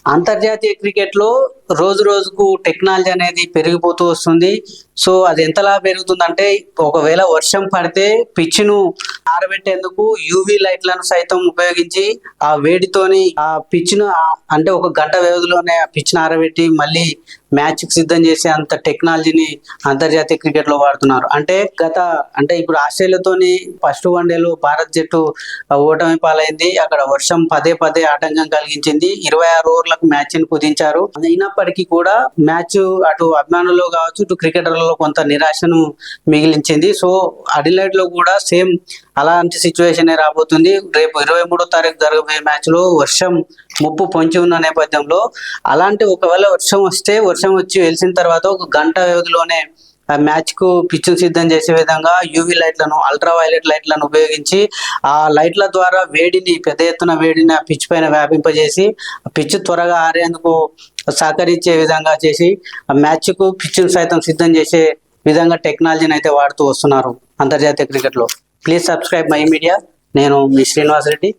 అంతర్జాతీయ క్రికెట్లో రోజు రోజుకు టెక్నాలజీ అనేది పెరిగిపోతూ వస్తుంది. సో అది ఎంతలా పెరుగుతుందంటే, ఒకవేళ వర్షం పడితే పిచ్ను ఆరబెట్టేందుకు యూవీ లైట్లను సైతం ఉపయోగించి ఆ వేడితోని ఆ పిచ్ను అంటే ఒక గంట వ్యవధిలోనే ఆ పిచ్ను ఆరబెట్టి మళ్ళీ మ్యాచ్కి సిద్ధం చేసే అంత టెక్నాలజీని అంతర్జాతీయ క్రికెట్లో వాడుతున్నారు. అంటే ఇప్పుడు ఆస్ట్రేలియాతోని ఫస్ట్ వన్డేలో భారత్ జట్టు ఓటమి పాలైంది. అక్కడ వర్షం పదే పదే ఆటంకం కలిగించింది. 26 ఓవర్లకు మ్యాచ్ ని కుదించారు. అయినప్పటికీ కూడా మ్యాచ్ అటు అభిమానుల్లో కావచ్చు, ఇటు క్రికెటర్లలో కొంత నిరాశను మిగిలించింది. సో అడిలైడ్ లో కూడా సేమ్ అలాంటి సిచ్యువేషన్ రాబోతుంది. రేపు 23వ తారీఖు జరగబోయే మ్యాచ్ లో వర్షం ముప్పు పొంచి ఉన్న నేపథ్యంలో, అలాంటి ఒకవేళ వర్షం వచ్చి వెలిసిన తర్వాత ఒక గంట వ్యవధిలోనే ఆ మ్యాచ్ కు పిచ్ను సిద్ధం చేసే విధంగా యూవీ లైట్లను, అల్ట్రా వైలెట్ లైట్లను ఉపయోగించి ఆ లైట్ల ద్వారా పెద్ద ఎత్తున వేడిని ఆ పిచ్ పైన వ్యాపింపజేసి ఆ పిచ్ త్వరగా ఆరేందుకు సహకరించే విధంగా చేసి ఆ మ్యాచ్ కు పిచ్ను సైతం సిద్ధం చేసే విధంగా టెక్నాలజీని అయితే వాడుతూ వస్తున్నారు అంతర్జాతీయ క్రికెట్ లో. Please subscribe my media. నేను మీ శ్రీనివాస్ రెడ్డి.